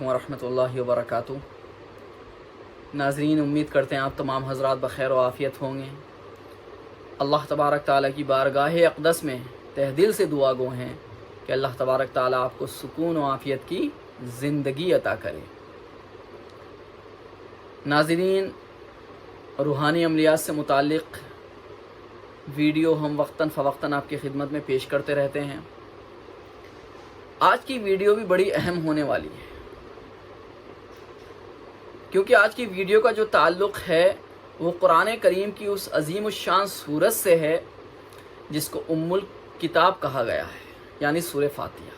अलैकुम वरहमतुल्लाहि वबरकातुहू। नाज़रीन, उम्मीद करते हैं आप तमाम हज़रात बख़ैर व आफ़ियत होंगे। अल्लाह तबारक ताला की बारगाह अक़दस में तहे दिल से दुआ गो हैं कि अल्लाह तबारक ताला आपको सुकून व आफ़ियत की ज़िंदगी अता करे। नाज़रीन, रूहानी अमलियात से मुताल्लिक़ वीडियो हम वक्तन फ़वक्तन आपकी खिदमत में पेश करते रहते हैं। आज की वीडियो भी बड़ी अहम होने वाली है, क्योंकि आज की वीडियो का जो ताल्लुक़ है वो कुरान करीम की उस अज़ीम शान सूरत से है जिसको उम्मुल किताब कहा गया है, यानी सूरह फातिहा।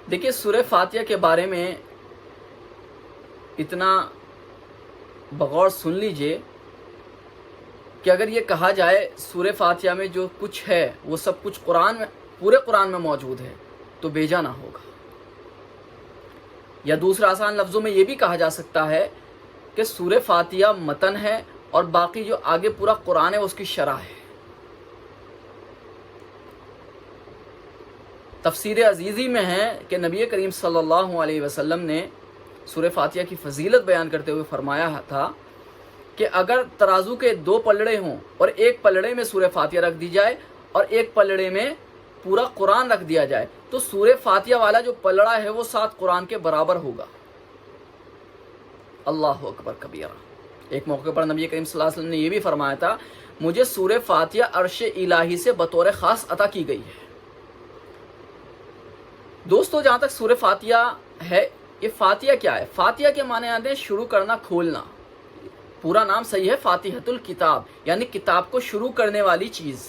देखिए, सूरह फातिहा के बारे में इतना बगौर सुन लीजिए कि अगर ये कहा जाए सूरह फातिहा में जो कुछ है वो सब कुछ पूरे कुरान में मौजूद है तो बेजा ना होगा। या दूसरा आसान लफ्ज़ों में ये भी कहा जा सकता है कि सूरह फातिहा मतन है और बाकी जो आगे पूरा कुरान है उसकी शरह है। तफसीर अजीज़ी में है कि नबी करीम सल्लल्लाहु अलैहि वसल्लम ने सूरह फातिहा की फजीलत बयान करते हुए फरमाया था कि अगर तराजू के दो पलड़े हों और एक पलड़े में सूरह फातिहा रख दी जाए और एक पलड़े में पूरा कुरान रख दिया जाए तो सूरह फातिहा वाला जो पलड़ा है वो 7 कुरान के बराबर होगा। अल्लाहु अकबर कबीरा। एक मौके पर नबी करीम सल्लल्लाहु अलैहि वसल्लम ने यह भी फरमाया था, मुझे सूरह फातिहा अर्श इलाही से बतौर ख़ास अता की गई है। दोस्तों, जहाँ तक सूरह फातिहा है, ये फातिहा क्या है? फातिहा के माने आते हैं शुरू करना, खोलना। पूरा नाम सही है फातिहतुल किताब, यानी किताब को शुरू करने वाली चीज़।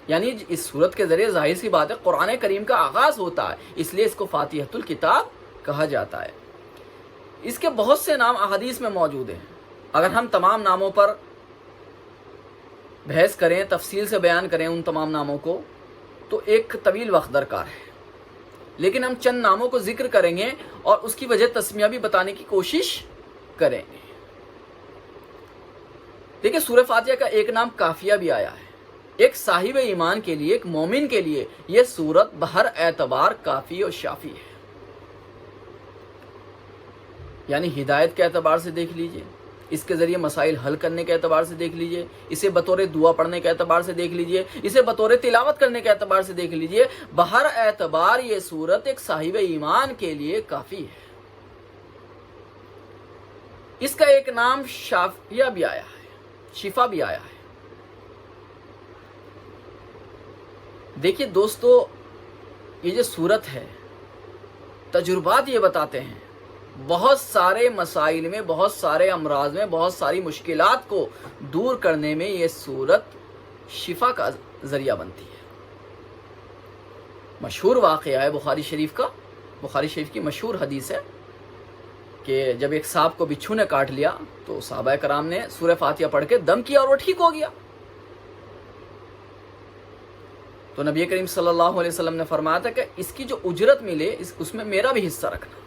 यानी इस सूरत के ज़रिए जाहिर सी बात है कुरान करीम का आगाज़ होता है, इसलिए इसको फातिहतुल किताब कहा जाता है। इसके बहुत से नाम अहादीस में मौजूद हैं। अगर हम तमाम नामों पर बहस करें, तफसील से बयान करें उन तमाम नामों को, तो एक तवील वक्त दरकार है, लेकिन हम चंद नामों को जिक्र करेंगे और उसकी वजह तस्मिया भी बताने की कोशिश करेंगे। देखिए, सूरह फातिहा का एक नाम काफिया भी आया है। एक साहिब ईमान के लिए, एक मोमिन के लिए यह सूरत बहर एतबार काफी और शाफी है। यानी हिदायत के एतबार से देख लीजिए, इसके ज़रिए मसाइल हल करने के एतबार से देख लीजिए, इसे बतौर दुआ पढ़ने के एतबार से देख लीजिए, इसे बतौर तिलावत करने के एतबार से देख लीजिए। बहर एतबार ये सूरत एक साहिब ईमान के लिए काफ़ी है। इसका एक नाम शाफिया भी आया है, शिफा भी आया है। देखिए दोस्तों, ये जो सूरत है, तजुर्बात ये बताते हैं बहुत सारे मसाइल में, बहुत सारे अमराज में, बहुत सारी मुश्किलात को दूर करने में ये सूरत शिफा का ज़रिया बनती है। मशहूर वाक़या है बुखारी शरीफ का। बुखारी शरीफ की मशहूर हदीस है कि जब एक सांप को बिच्छू ने काट लिया तो सहाबा कराम ने सूरह फातिहा पढ़ के दम किया और वो ठीक हो गया। तो नबी करीम सल्लल्लाहु अलैहि वसल्लम ने फरमाया था कि इसकी जो उजरत मिले उसमें मेरा भी हिस्सा रखना।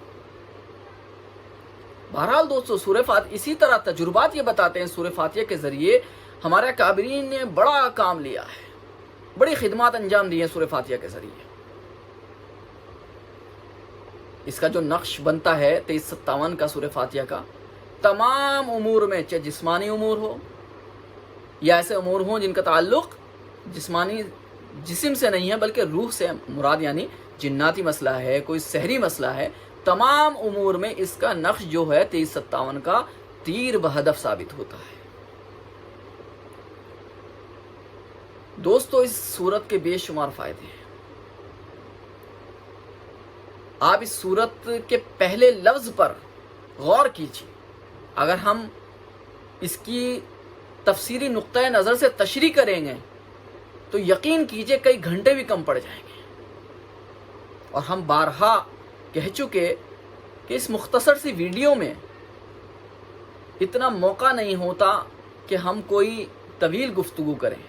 बहरहाल दोस्तों, सूरह फातिहा इसी तरह तजुर्बात ये बताते हैं, सूरह फातिहा के ज़रिए हमारे काबिरीन ने बड़ा काम लिया है, बड़ी खिदमत अंजाम दी है सूरह फातिहा के ज़रिए। इसका जो नक्श बनता है 2357 का सूरह फातिहा का, तमाम उमूर में, चाहे जिस्मानी उमूर हो या ऐसे उमूर हों जिनका ताल्लुक़ जिस्मानी जिस्म से नहीं है बल्कि रूह से मुराद, यानी जिन्नाती मसला है, कोई सहरी मसला है, तमाम उमूर में इसका नक्श जो है 2357 का तीर बहदफ साबित होता है। दोस्तों, इस सूरत के बेशुमार फ़ायदे हैं। आप इस सूरत के पहले लफ्ज़ पर गौर कीजिए। अगर हम इसकी तफसीरी नुक्ता नज़र से तशरीह करेंगे तो यकीन कीजिए कई घंटे भी कम पड़ जाएंगे। और हम बारहा कह चुके कि इस मुख्तसर सी वीडियो में इतना मौका नहीं होता कि हम कोई तवील गुफ्तगू करें,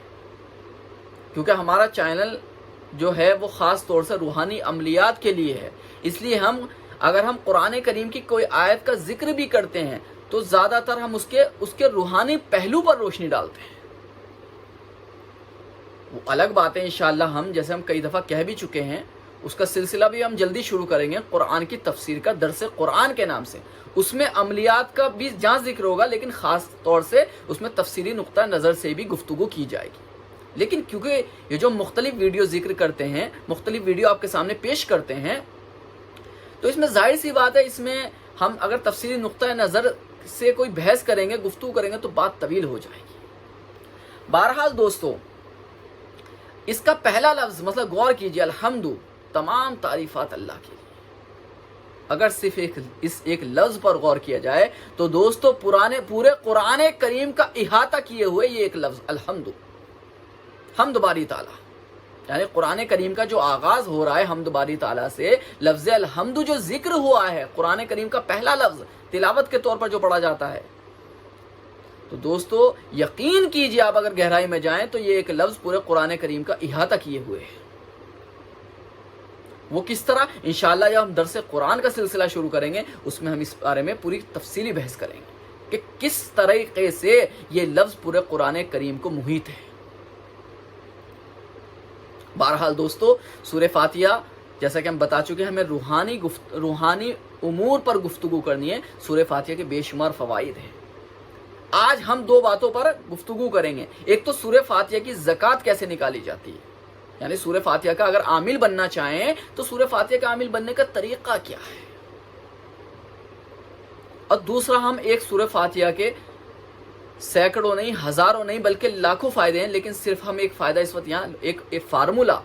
क्योंकि हमारा चैनल जो है वो ख़ास तौर से रूहानी अमलियात के लिए है। इसलिए अगर हम कुरान करीम की कोई आयत का जिक्र भी करते हैं तो ज़्यादातर हम उसके रूहानी पहलू पर रोशनी डालते हैं। वो अलग बात है, इंशाअल्लाह हम जैसे हम कई दफ़ा कह भी चुके हैं, उसका सिलसिला भी हम जल्दी शुरू करेंगे, कुरान की तफसीर का, दरस कुरान के नाम से। उसमें अमलियात का भी जहाँ जिक्र होगा, लेकिन ख़ास तौर से उसमें तफसीरी नुक्ता नज़र से भी गुफ्तगू की जाएगी। लेकिन क्योंकि ये जो मुख्तलिफ वीडियो जिक्र करते हैं, मुख्तलिफ वीडियो आपके सामने पेश करते हैं, तो इसमें जाहिर सी बात है, इसमें हम अगर तफसीरी नुक्ता नज़र से कोई बहस करेंगे, गुफ्तगू करेंगे, तो बात तवील हो जाएगी। बहरहाल दोस्तों, इसका पहला लफ्ज़, मतलब गौर कीजिए, अल्हम्दु, तमाम तारीफ़ात अल्लाह के लिए। अगर सिर्फ इस एक लफ्ज़ पर गौर किया जाए तो दोस्तों पूरे कुरान करीम का इहाता किए हुए ये एक लफ्ज़ अल्हम्दु, हम्द बारी ताला, यानी कुरान करीम का जो आगाज़ हो रहा है हम्द बारी ताला से, लफ्ज़ अल्हम्दु जो जिक्र हुआ है, कुरान करीम का पहला लफ्ज़ तिलावत के तौर पर जो पढ़ा जाता है, तो दोस्तों यकीन कीजिए, आप अगर गहराई में जाएं तो ये एक लफ्ज़ पूरे कुरान करीम का इहाता किए हुए है। वो किस तरह, इंशाअल्लाह जब हम दरस कुरान का सिलसिला शुरू करेंगे, उसमें हम इस बारे में पूरी तफसीली बहस करेंगे कि किस तरीके से ये लफ्ज़ पूरे कुरान करीम को मुहित है। बहरहाल दोस्तों, सूरह फातिहा, जैसा कि हम बता चुके हैं, हमें रूहानी उमूर पर गुफ्तगू करनी है। सूरह फातिहा के बेशुमार फ़वाइद हैं। आज हम दो बातों पर गुफ्तगू करेंगे। एक तो सूरह फातिहा की ज़कात कैसे निकाली जाती है, यानी सूरह फातिहा का अगर आमिल बनना चाहें तो सूरह फातिहा का आमिल बनने का तरीक़ा क्या है, और दूसरा हम एक सूरह फातिहा के सैकड़ों नहीं, हज़ारों नहीं, बल्कि लाखों फ़ायदे हैं, लेकिन सिर्फ हम एक फ़ायदा इस वक्त यहाँ एक फार्मूला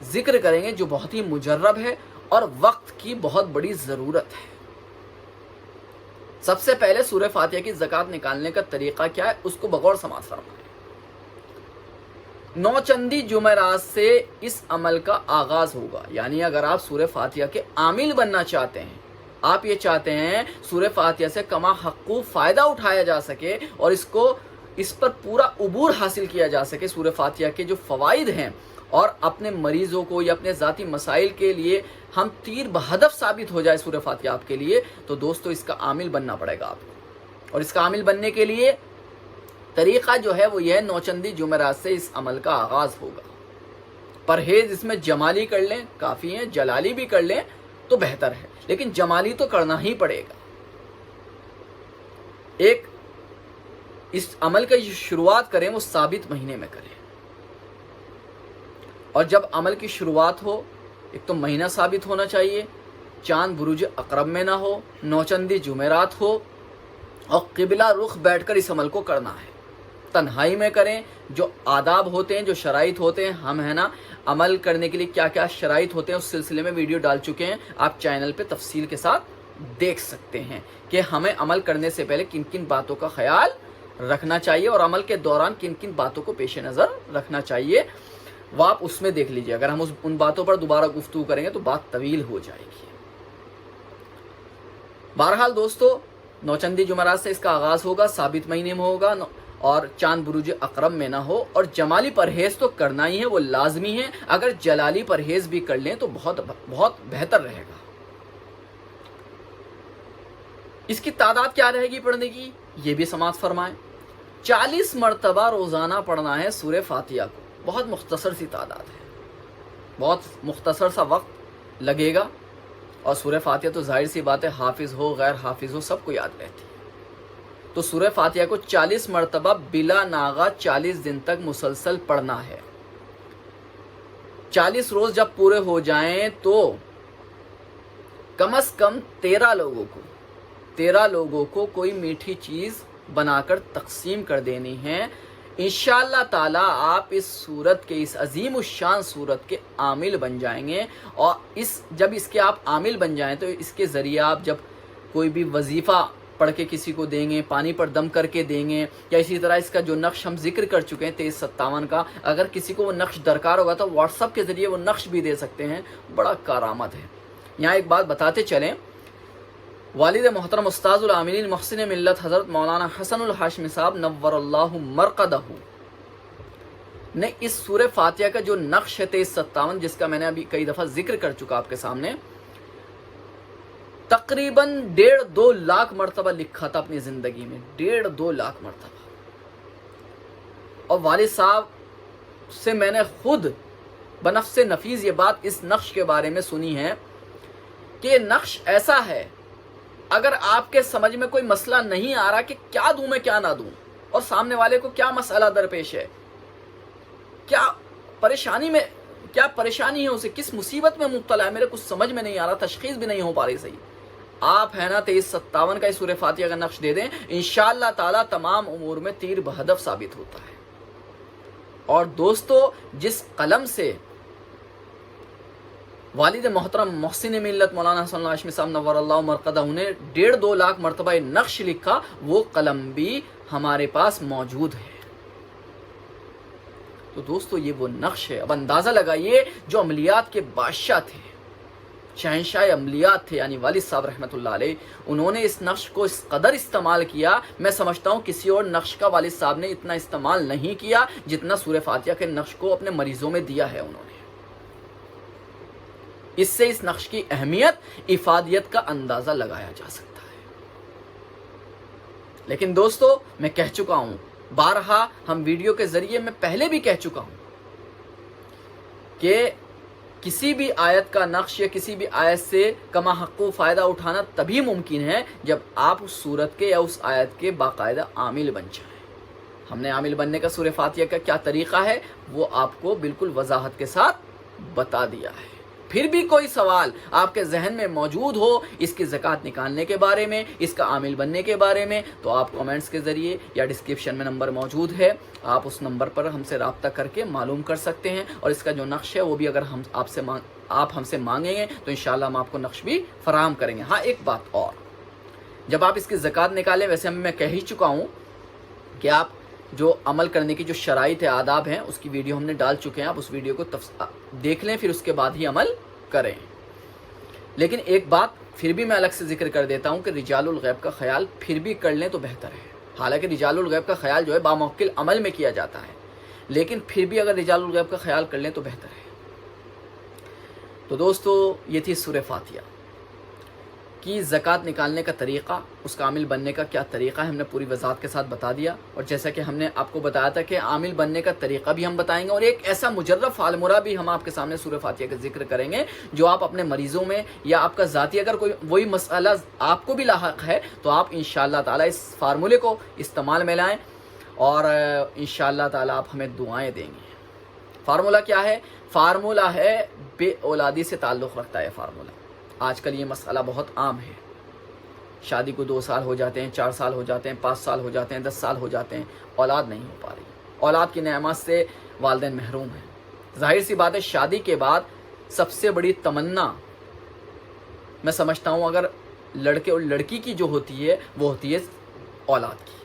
जिक्र करेंगे जो बहुत ही मुजर्रब है और वक्त की बहुत बड़ी ज़रूरत है। सबसे पहले सूरह फातिहा की ज़कात निकालने का तरीक़ा क्या है, उसको बगौर समाअत फरमाएं। नौचंदी जुमेरात से इस अमल का आगाज़ होगा, यानी अगर आप सूरह फातिहा के आमिल बनना चाहते हैं, आप ये चाहते हैं सूरह फातिहा से कमा हक़्क़ु फ़ायदा उठाया जा सके और इस पर पूरा उबूर हासिल किया जा सके, सूरह फातिहा के जो फ़वाइद हैं, और अपने मरीज़ों को या अपने ज़ाती मसाइल के लिए हम तीर बहदफ साबित हो जाए सूरह फातिहा आपके लिए, तो दोस्तों इसका आमिल बनना पड़ेगा आपको। और इसका आमिल बनने के लिए तरीक़ा जो है वो यह है, नौचंदी जुमेरात से इस अमल का आगाज़ होगा। परहेज़ इसमें जमाली कर लें काफ़ी है, जलाली भी कर लें तो बेहतर है, लेकिन जमाली तो करना ही पड़ेगा। एक इस अमल की शुरुआत करें वो साबित महीने में करें, और जब अमल की शुरुआत हो, एक तो महीना साबित होना चाहिए, चांद बुरुज अकरब में ना हो, नौचंदी जुमेरात हो, और क़िबला रुख बैठकर इस अमल को करना है। तन्हाई में करें, जो आदाब होते हैं, जो शराइत होते हैं, हम है ना अमल करने के लिए क्या क्या शराइत होते हैं, उस सिलसिले में वीडियो डाल चुके हैं, आप चैनल पे तफसील के साथ देख सकते हैं कि हमें अमल करने से पहले किन किन बातों का ख्याल रखना चाहिए और अमल के दौरान किन किन बातों को पेश नज़र रखना चाहिए, वो आप उसमें देख लीजिए। अगर हम उन बातों पर दोबारा गुफ्तगू करेंगे तो बात तवील हो जाएगी। बहरहाल दोस्तों, नौचंदी जुमेरात से इसका आगाज़ होगा, साबित महीने में होगा, और चांद बुरुज अकरम में ना हो, और जमाली परहेज़ तो करना ही है, वो लाजमी है। अगर जलाली परहेज़ भी कर लें तो बहुत बहुत बेहतर रहेगा। इसकी तादाद क्या रहेगी पढ़ने की, ये भी समाअत फरमाएं। 40 मरतबा रोज़ाना पढ़ना है सूरह फातिहा को। बहुत मुख्तसर सी तादाद है, बहुत मुख्तसर सा वक्त लगेगा, और सूरह फातिहा तो जाहिर सी बात है, हाफिज़ हो गैर हाफिज़ हो सबको याद रहती है। तो सूरह फातिहा को 40 मरतबा बिला नागा 40 दिन तक मुसलसल पढ़ना है। 40 रोज़ जब पूरे हो जाएं तो कम से कम 13 लोगों को कोई मीठी चीज़ बनाकर तकसीम कर देनी है। इंशाअल्लाह ताला आप इस सूरत के, इस अजीम शान सूरत के आमिल बन जाएंगे। और जब इसके आप आमिल बन जाएं तो इसके ज़रिए आप जब कोई भी वजीफ़ा पढ़ के किसी को देंगे, पानी पर दम करके देंगे, या इसी तरह इसका जो नक्श हम जिक्र कर चुके हैं 2357 का, अगर किसी को वो नक्श दरकार होगा तो व्हाट्सअप के ज़रिए वो नक्श भी दे सकते हैं। बड़ा कारामत है। यहाँ एक बात बताते चलें, वालिद मोहतरम उस्ताजुल आमिलीन मुहसिन मिल्लत हज़रत मौलाना हसनुल हाशमी साहब नव्वरल्लाहु मरक़दहू ने इस सूरह फातिहा का जो नक्श है 2357, जिसका मैंने अभी कई दफ़ा जिक्र कर चुका आपके सामने, तकरीबन 1.5-2 लाख मरतबा लिखा था अपनी ज़िंदगी में, 1.5-2 लाख मरतबा। और वालिद साहब से मैंने खुद بنفس نفیس یہ بات اس نقش کے بارے میں سنی ہے کہ یہ نقش ایسا ہے، اگر آپ کے سمجھ میں کوئی مسئلہ نہیں آ رہا کہ کیا دوں میں کیا نہ دوں، اور سامنے والے کو کیا مسئلہ درپیش ہے، کیا پریشانی ہے، اسے کس مصیبت میں مبتلا ہے، میرے کچھ سمجھ میں نہیں آ رہا، تشخیص بھی نہیں ہو پا رہی صحیح، آپ ہے نا 2357 کا سورہ فاتحہ کا نقش دے دیں، انشاءاللہ تعالی تمام امور میں تیر بہدف ثابت ہوتا ہے۔ اور دوستو، جس قلم سے والد محترم محسن ملت مولانا حسن اللہ ہاشمی صاحب نور اللہ مرقدہ نے 1.5-2 لاکھ مرتبہ نقش لکھا، وہ قلم بھی ہمارے پاس موجود ہے۔ تو دوستو یہ وہ نقش ہے، اب اندازہ لگائیے جو عملیات کے بادشاہ تھے، شہنشاہ عملیات تھے یعنی والد صاحب رحمۃ اللہ علیہ، انہوں نے اس نقش کو اس قدر استعمال کیا، میں سمجھتا ہوں کسی اور نقش کا والد صاحب نے اتنا استعمال نہیں کیا جتنا سورہ فاتحہ کے نقش کو اپنے مریضوں میں دیا ہے انہوں نے۔ اس سے اس نقش کی اہمیت، افادیت کا اندازہ لگایا جا سکتا ہے۔ لیکن دوستو میں کہہ چکا ہوں، بارہا ہم ویڈیو کے ذریعے میں پہلے بھی کہہ چکا ہوں کہ کسی بھی آیت کا نقش یا کسی بھی آیت سے کما حقو فائدہ اٹھانا تبھی ممکن ہے جب آپ اس صورت کے یا اس آیت کے باقاعدہ عامل بن جائیں۔ ہم نے عامل بننے کا سورہ فاتحہ کا کیا طریقہ ہے وہ آپ کو بالکل وضاحت کے ساتھ بتا دیا ہے۔ پھر بھی کوئی سوال آپ کے ذہن میں موجود ہو اس کی زکوٰۃ نکالنے کے بارے میں، اس کا عامل بننے کے بارے میں، تو آپ کامنٹس کے ذریعے یا ڈسکرپشن میں نمبر موجود ہے، آپ اس نمبر پر ہم سے رابطہ کر کے معلوم کر سکتے ہیں، اور اس کا جو نقش ہے وہ بھی اگر آپ ہم سے مانگیں گے تو انشاءاللہ ہم آپ کو نقش بھی فراہم کریں گے۔ ہاں ایک بات اور، جب آپ اس کی زکوٰۃ نکالیں، ویسے میں کہہ ہی چکا ہوں کہ آپ جو عمل کرنے کی جو شرائط ہے، آداب ہیں، اس کی ویڈیو ہم نے ڈال چکے ہیں، آپ اس ویڈیو کو دیکھ لیں، پھر اس کے بعد ہی عمل کریں۔ لیکن ایک بات پھر بھی میں الگ سے ذکر کر دیتا ہوں کہ رجال الغیب کا خیال پھر بھی کر لیں تو بہتر ہے۔ حالانکہ رجال الغیب کا خیال جو ہے باموکل عمل میں کیا جاتا ہے، لیکن پھر بھی اگر رجال الغیب کا خیال کر لیں تو بہتر ہے۔ تو دوستو یہ تھی سورہ فاتحہ کی زکوٰۃ نکالنے کا طریقہ، اس کا عامل بننے کا کیا طریقہ ہے، ہم نے پوری وضاحت کے ساتھ بتا دیا، اور جیسا کہ ہم نے آپ کو بتایا تھا کہ عامل بننے کا طریقہ بھی ہم بتائیں گے، اور ایک ایسا مجرب فارمولہ بھی ہم آپ کے سامنے سورہ فاتحہ کا ذکر کریں گے جو آپ اپنے مریضوں میں یا آپ کا ذاتی اگر کوئی وہی مسئلہ آپ کو بھی لاحق ہے تو آپ انشاءاللہ تعالی اس فارمولے کو استعمال میں لائیں، اور انشاءاللہ تعالی آپ ہمیں دعائیں دیں گے۔ فارمولہ کیا ہے؟ فارمولہ ہے بے اولادی سے تعلق رکھتا ہے فارمولہ۔ آج کل یہ مسئلہ بہت عام ہے، شادی کو 2 سال ہو جاتے ہیں، 4 سال ہو جاتے ہیں، 5 سال ہو جاتے ہیں، 10 سال ہو جاتے ہیں، اولاد نہیں ہو پا رہی، اولاد کی نعمت سے والدین محروم ہیں۔ ظاہر سی بات ہے شادی کے بعد سب سے بڑی تمنا میں سمجھتا ہوں اگر لڑکے اور لڑکی کی جو ہوتی ہے وہ ہوتی ہے اولاد کی،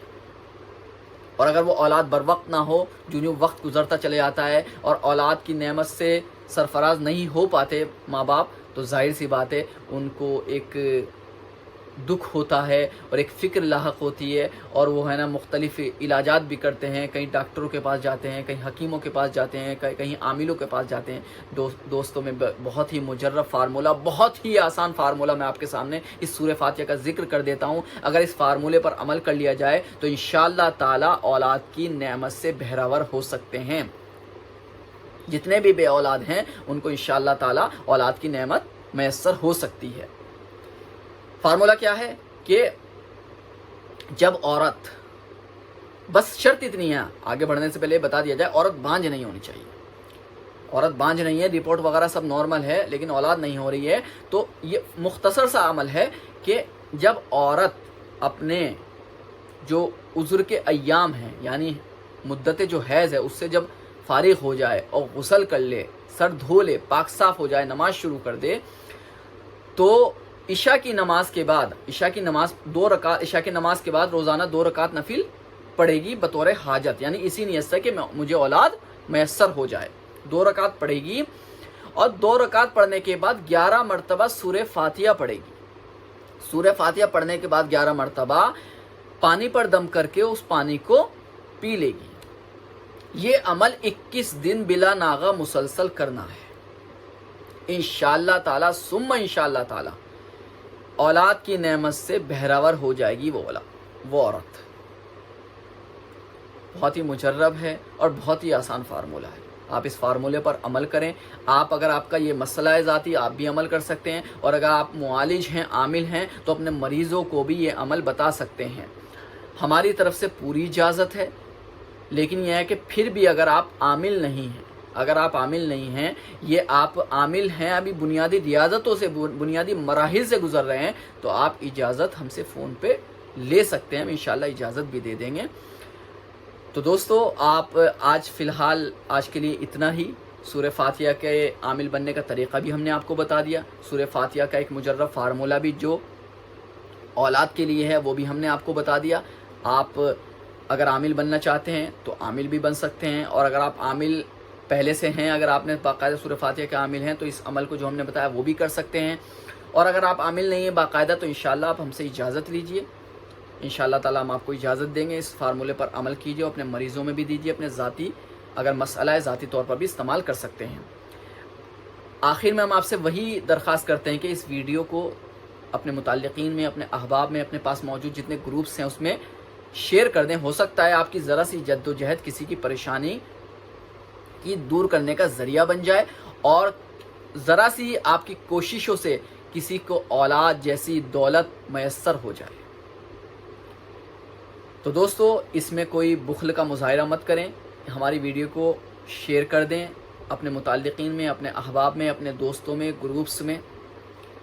اور اگر وہ اولاد بر وقت نہ ہو، جو وقت گزرتا چلے جاتا ہے اور اولاد کی نعمت سے سرفراز نہیں ہو پاتے ماں باپ، تو ظاہر سی بات ہے ان کو ایک دکھ ہوتا ہے اور ایک فکر لاحق ہوتی ہے، اور وہ ہے نا مختلف علاجات بھی کرتے ہیں، کہیں ڈاکٹروں کے پاس جاتے ہیں، کہیں حکیموں کے پاس جاتے ہیں، کہیں عاملوں کے پاس جاتے ہیں۔ دوستوں میں بہت ہی مجرب فارمولہ، بہت ہی آسان فارمولہ میں آپ کے سامنے اس سورہ فاتحہ کا ذکر کر دیتا ہوں، اگر اس فارمولے پر عمل کر لیا جائے تو انشاءاللہ تعالی اولاد کی نعمت سے بہراور ہو سکتے ہیں۔ جتنے بھی بے اولاد ہیں ان کو انشاءاللہ تعالی اولاد کی نعمت میسر ہو سکتی ہے۔ فارمولہ کیا ہے کہ جب عورت، بس شرط اتنی ہے، آگے بڑھنے سے پہلے بتا دیا جائے، عورت بانجھ نہیں ہونی چاہیے، عورت بانجھ نہیں ہے، رپورٹ وغیرہ سب نارمل ہے لیکن اولاد نہیں ہو رہی ہے، تو یہ مختصر سا عمل ہے کہ جب عورت اپنے جو عذر کے ایام ہیں یعنی مدت جو حیض ہے اس سے جب فارغ ہو جائے اور غسل کر لے، سر دھو لے، پاک صاف ہو جائے، نماز شروع کر دے، تو عشاء کی نماز کے بعد عشاء کی نماز کے بعد روزانہ 2 رکعت نفل پڑھے گی بطور حاجت، یعنی اسی نیت سے کہ مجھے اولاد میسر ہو جائے، 2 رکعت پڑھے گی، اور 2 رکعت پڑھنے کے بعد 11 مرتبہ سورہ فاتحہ پڑھے گی۔ سورہ فاتحہ پڑھنے کے بعد 11 مرتبہ پانی پر دم کر کے اس پانی کو پی لے گی۔ یہ عمل 21 دن بلا ناغہ مسلسل کرنا ہے، انشاءاللہ تعالی ثم انشاءاللہ تعالی اولاد کی نعمت سے بہراور ہو جائے گی وہ عورت۔ بہت ہی مجرب ہے اور بہت ہی آسان فارمولہ ہے۔ آپ اس فارمولے پر عمل کریں. آپ اگر آپ کا یہ مسئلہ ہے ذاتی، آپ بھی عمل کر سکتے ہیں، اور اگر آپ معالج ہیں، عامل ہیں، تو اپنے مریضوں کو بھی یہ عمل بتا سکتے ہیں. ہماری طرف سے پوری اجازت ہے، لیکن یہ ہے کہ پھر بھی اگر آپ عامل نہیں ہیں، یہ آپ عامل ہیں، ابھی بنیادی ریاضتوں سے، بنیادی مراحل سے گزر رہے ہیں، تو آپ اجازت ہم سے فون پہ لے سکتے ہیں، ہم انشاءاللہ اجازت بھی دے دیں گے. تو دوستو، آپ فی الحال آج کے لیے اتنا ہی. سورہ فاتحہ کے عامل بننے کا طریقہ بھی ہم نے آپ کو بتا دیا. سورہ فاتحہ کا ایک مجرب فارمولہ بھی جو اولاد کے لیے ہے وہ بھی ہم نے آپ کو بتا دیا. آپ اگر عامل بننا چاہتے ہیں تو عامل بھی بن سکتے ہیں، اور اگر آپ عامل پہلے سے ہیں، اگر آپ نے باقاعدہ سورہ فاتحہ کے عامل ہیں، تو اس عمل کو جو ہم نے بتایا وہ بھی کر سکتے ہیں. اور اگر آپ عامل نہیں ہیں باقاعدہ، تو انشاءاللہ آپ ہم سے اجازت لیجئے. انشاءاللہ تعالیٰ ہم آپ کو اجازت دیں گے. اس فارمولے پر عمل کیجئے، اپنے مریضوں میں بھی دیجئے، اپنے ذاتی اگر مسئلہ ہے ذاتی طور پر بھی استعمال کر سکتے ہیں. آخر میں ہم آپ سے وہی درخواست کرتے ہیں کہ اس ویڈیو کو اپنے متعلقین میں، اپنے احباب میں، اپنے پاس موجود جتنے گروپس ہیں اس میں شیئر کر دیں. ہو سکتا ہے آپ کی ذرا سی جد و جہد کسی کی پریشانی کی دور کرنے کا ذریعہ بن جائے، اور ذرا سی آپ کی کوششوں سے کسی کو اولاد جیسی دولت میسر ہو جائے. تو دوستو، اس میں کوئی بخل کا مظاہرہ مت کریں. ہماری ویڈیو کو شیئر کر دیں اپنے متعلقین میں، اپنے احباب میں، اپنے دوستوں میں، گروپس میں.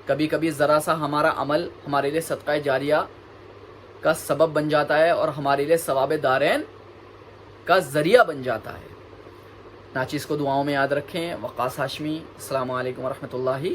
کبھی کبھی ذرا سا ہمارا عمل ہمارے لیے صدقہ جاریہ کا سبب بن جاتا ہے، اور ہمارے لیے ثواب دارین کا ذریعہ بن جاتا ہے. ناچیز کو دعاؤں میں یاد رکھیں. وقاص ہاشمی، السلام علیکم ورحمۃ اللہ